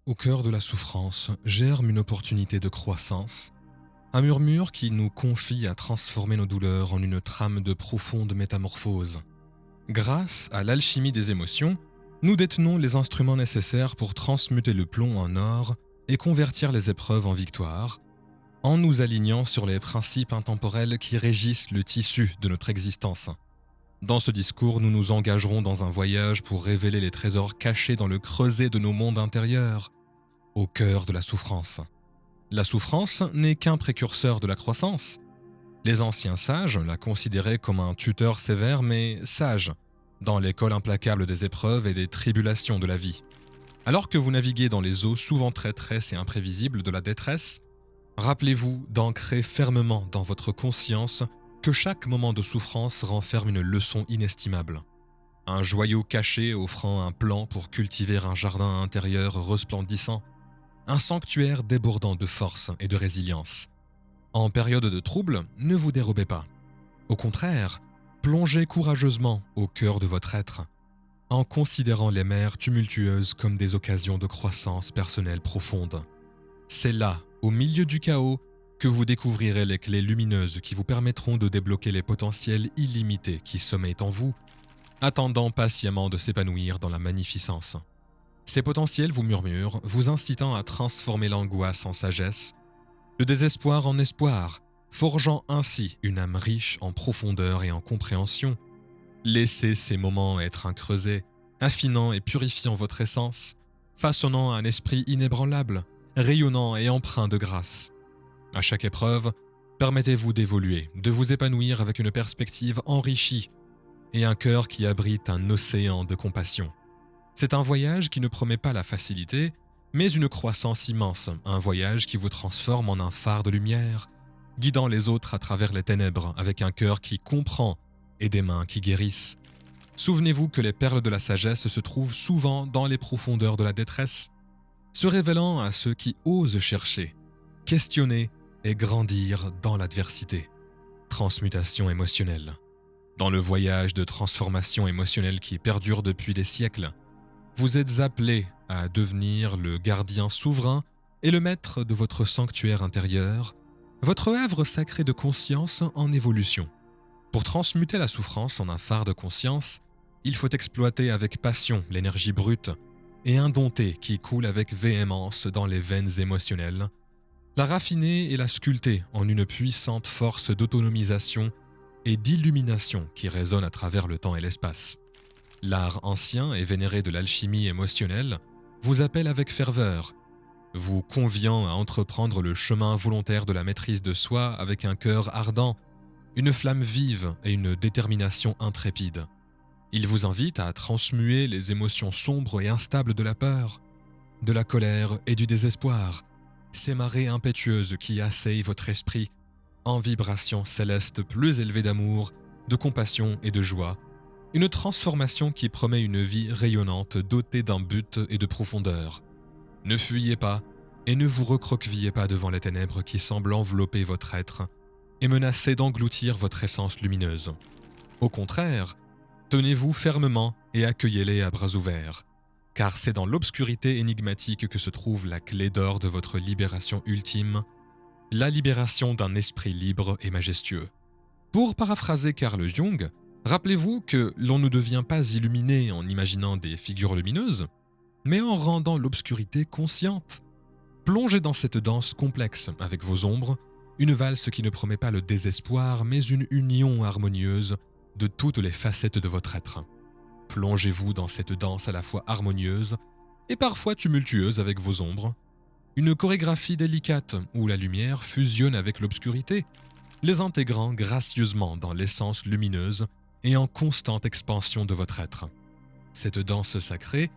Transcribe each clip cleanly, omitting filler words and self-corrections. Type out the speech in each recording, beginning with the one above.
Au cœur de la souffrance germe une opportunité de croissance, un murmure qui nous confie à transformer nos douleurs en une trame de profonde métamorphose. Grâce à l'alchimie des émotions, nous détenons les instruments nécessaires pour transmuter le plomb en or et convertir les épreuves en victoire, en nous alignant sur les principes intemporels qui régissent le tissu de notre existence. Dans ce discours, nous nous engagerons dans un voyage pour révéler les trésors cachés dans le creuset de nos mondes intérieurs, au cœur de la souffrance. La souffrance n'est qu'un précurseur de la croissance. Les anciens sages la considéraient comme un tuteur sévère mais sage, dans l'école implacable des épreuves et des tribulations de la vie. Alors que vous naviguez dans les eaux souvent traîtresses et imprévisibles de la détresse, rappelez-vous d'ancrer fermement dans votre conscience que chaque moment de souffrance renferme une leçon inestimable. Un joyau caché offrant un plan pour cultiver un jardin intérieur resplendissant, un sanctuaire débordant de force et de résilience. En période de trouble, ne vous dérobez pas. Au contraire, plongez courageusement au cœur de votre être, en considérant les mers tumultueuses comme des occasions de croissance personnelle profonde. C'est là, au milieu du chaos, que vous découvrirez les clés lumineuses qui vous permettront de débloquer les potentiels illimités qui sommeillent en vous, attendant patiemment de s'épanouir dans la magnificence. Ces potentiels vous murmurent, vous incitant à transformer l'angoisse en sagesse, le désespoir en espoir, forgeant ainsi une âme riche en profondeur et en compréhension. Laissez ces moments être un creuset, affinant et purifiant votre essence, façonnant un esprit inébranlable, rayonnant et empreint de grâce. À chaque épreuve, permettez-vous d'évoluer, de vous épanouir avec une perspective enrichie et un cœur qui abrite un océan de compassion. C'est un voyage qui ne promet pas la facilité, mais une croissance immense, un voyage qui vous transforme en un phare de lumière, guidant les autres à travers les ténèbres avec un cœur qui comprend et des mains qui guérissent. Souvenez-vous que les perles de la sagesse se trouvent souvent dans les profondeurs de la détresse, se révélant à ceux qui osent chercher, questionner et grandir dans l'adversité. Transmutation émotionnelle. Dans le voyage de transformation émotionnelle qui perdure depuis des siècles, vous êtes appelé à devenir le gardien souverain et le maître de votre sanctuaire intérieur, votre œuvre sacrée de conscience en évolution. Pour transmuter la souffrance en un phare de conscience, il faut exploiter avec passion l'énergie brute et indomptée qui coule avec véhémence dans les veines émotionnelles, la raffiner et la sculpter en une puissante force d'autonomisation et d'illumination qui résonne à travers le temps et l'espace. L'art ancien et vénéré de l'alchimie émotionnelle vous appelle avec ferveur, vous conviant à entreprendre le chemin volontaire de la maîtrise de soi avec un cœur ardent, une flamme vive et une détermination intrépide. Il vous invite à transmuer les émotions sombres et instables de la peur, de la colère et du désespoir, ces marées impétueuses qui assaillent votre esprit en vibrations célestes plus élevées d'amour, de compassion et de joie, une transformation qui promet une vie rayonnante dotée d'un but et de profondeur. Ne fuyez pas et ne vous recroquevillez pas devant les ténèbres qui semblent envelopper votre être et menacer d'engloutir votre essence lumineuse. Au contraire, tenez-vous fermement et accueillez-les à bras ouverts, car c'est dans l'obscurité énigmatique que se trouve la clé d'or de votre libération ultime, la libération d'un esprit libre et majestueux. Pour paraphraser Carl Jung, rappelez-vous que l'on ne devient pas illuminé en imaginant des figures lumineuses, mais en rendant l'obscurité consciente. Plongez dans cette danse complexe avec vos ombres, une valse qui ne promet pas le désespoir, mais une union harmonieuse de toutes les facettes de votre être. Plongez-vous dans cette danse à la fois harmonieuse et parfois tumultueuse avec vos ombres, une chorégraphie délicate où la lumière fusionne avec l'obscurité, les intégrant gracieusement dans l'essence lumineuse et en constante expansion de votre être. Cette danse sacrée,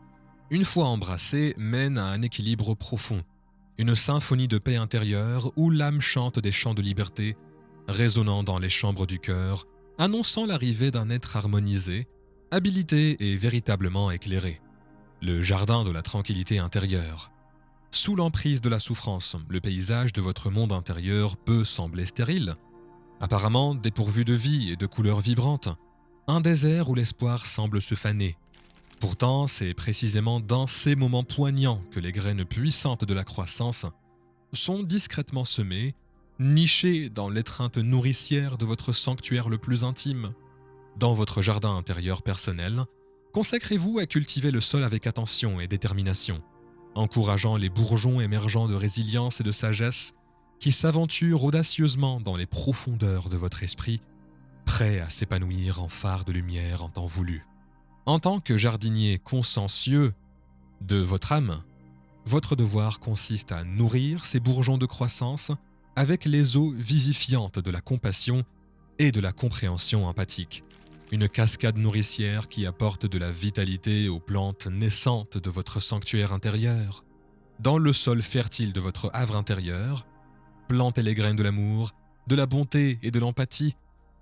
une fois embrassée, mène à un équilibre profond, une symphonie de paix intérieure où l'âme chante des chants de liberté, résonnant dans les chambres du cœur, annonçant l'arrivée d'un être harmonisé, habilité et véritablement éclairé. Le jardin de la tranquillité intérieure. Sous l'emprise de la souffrance, le paysage de votre monde intérieur peut sembler stérile, apparemment dépourvu de vie et de couleurs vibrantes, un désert où l'espoir semble se faner, Pourtant, c'est précisément dans ces moments poignants que les graines puissantes de la croissance sont discrètement semées, nichées dans l'étreinte nourricière de votre sanctuaire le plus intime. Dans votre jardin intérieur personnel, consacrez-vous à cultiver le sol avec attention et détermination, encourageant les bourgeons émergents de résilience et de sagesse qui s'aventurent audacieusement dans les profondeurs de votre esprit, prêts à s'épanouir en phare de lumière en temps voulu. En tant que jardinier consciencieux de votre âme, votre devoir consiste à nourrir ces bourgeons de croissance avec les eaux vivifiantes de la compassion et de la compréhension empathique, une cascade nourricière qui apporte de la vitalité aux plantes naissantes de votre sanctuaire intérieur. Dans le sol fertile de votre havre intérieur, plantez les graines de l'amour, de la bonté et de l'empathie,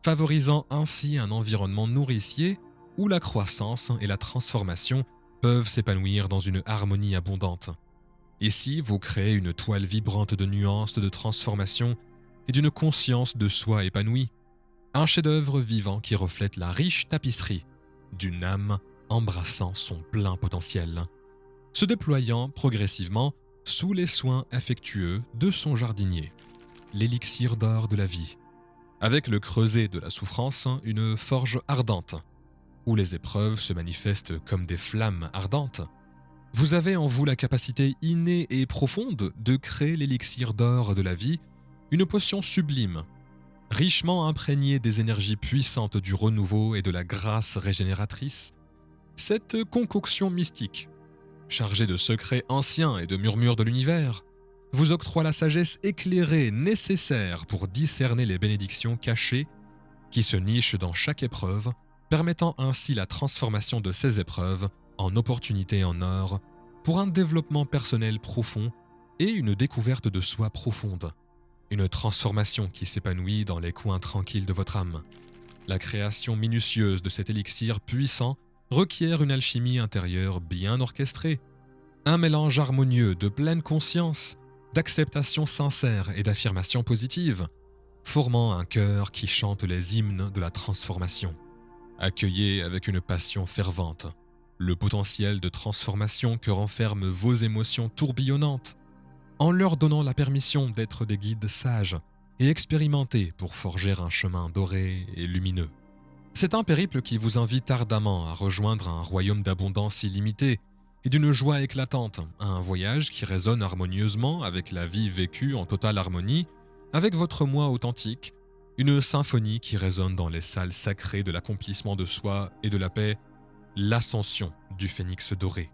favorisant ainsi un environnement nourricier où la croissance et la transformation peuvent s'épanouir dans une harmonie abondante. Ici, vous créez une toile vibrante de nuances, de transformation et d'une conscience de soi épanouie. Un chef-d'œuvre vivant qui reflète la riche tapisserie d'une âme embrassant son plein potentiel, se déployant progressivement sous les soins affectueux de son jardinier, l'élixir d'or de la vie. Avec le creuset de la souffrance, une forge ardente, où les épreuves se manifestent comme des flammes ardentes. Vous avez en vous la capacité innée et profonde de créer l'élixir d'or de la vie, une potion sublime, richement imprégnée des énergies puissantes du renouveau et de la grâce régénératrice. Cette concoction mystique, chargée de secrets anciens et de murmures de l'univers, vous octroie la sagesse éclairée nécessaire pour discerner les bénédictions cachées qui se nichent dans chaque épreuve, permettant ainsi la transformation de ces épreuves en opportunités en or pour un développement personnel profond et une découverte de soi profonde. Une transformation qui s'épanouit dans les coins tranquilles de votre âme. La création minutieuse de cet élixir puissant requiert une alchimie intérieure bien orchestrée, un mélange harmonieux de pleine conscience, d'acceptation sincère et d'affirmation positive, formant un cœur qui chante les hymnes de la transformation. Accueillez avec une passion fervente le potentiel de transformation que renferment vos émotions tourbillonnantes, en leur donnant la permission d'être des guides sages et expérimentés pour forger un chemin doré et lumineux. C'est un périple qui vous invite ardemment à rejoindre un royaume d'abondance illimitée et d'une joie éclatante, un voyage qui résonne harmonieusement avec la vie vécue en totale harmonie, avec votre moi authentique, une symphonie qui résonne dans les salles sacrées de l'accomplissement de soi et de la paix, l'ascension du phénix doré.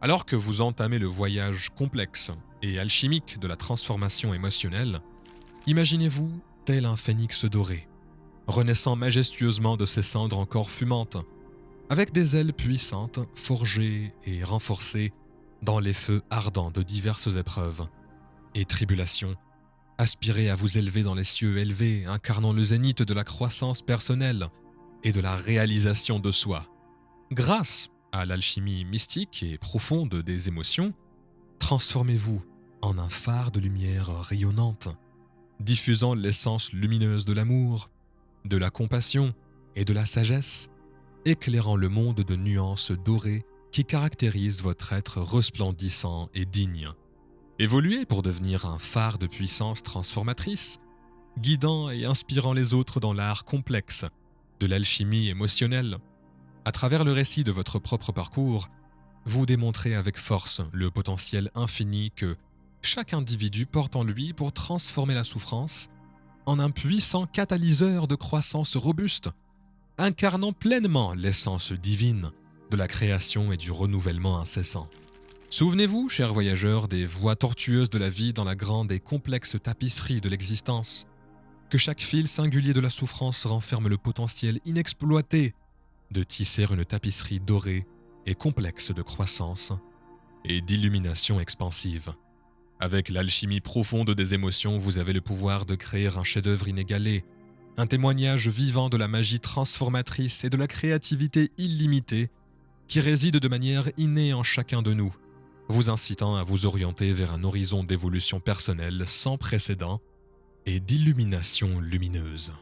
Alors que vous entamez le voyage complexe et alchimique de la transformation émotionnelle, imaginez-vous tel un phénix doré, renaissant majestueusement de ses cendres encore fumantes, avec des ailes puissantes, forgées et renforcées dans les feux ardents de diverses épreuves et tribulations. Aspirez à vous élever dans les cieux élevés, incarnant le zénith de la croissance personnelle et de la réalisation de soi. Grâce à l'alchimie mystique et profonde des émotions, transformez-vous en un phare de lumière rayonnante, diffusant l'essence lumineuse de l'amour, de la compassion et de la sagesse, éclairant le monde de nuances dorées qui caractérisent votre être resplendissant et digne. Évoluez pour devenir un phare de puissance transformatrice, guidant et inspirant les autres dans l'art complexe de l'alchimie émotionnelle. À travers le récit de votre propre parcours, vous démontrez avec force le potentiel infini que chaque individu porte en lui pour transformer la souffrance en un puissant catalyseur de croissance robuste, incarnant pleinement l'essence divine de la création et du renouvellement incessant. Souvenez-vous, chers voyageurs, des voies tortueuses de la vie dans la grande et complexe tapisserie de l'existence, que chaque fil singulier de la souffrance renferme le potentiel inexploité de tisser une tapisserie dorée et complexe de croissance et d'illumination expansive. Avec l'alchimie profonde des émotions, vous avez le pouvoir de créer un chef-d'œuvre inégalé, un témoignage vivant de la magie transformatrice et de la créativité illimitée qui réside de manière innée en chacun de nous, vous incitant à vous orienter vers un horizon d'évolution personnelle sans précédent et d'illumination lumineuse.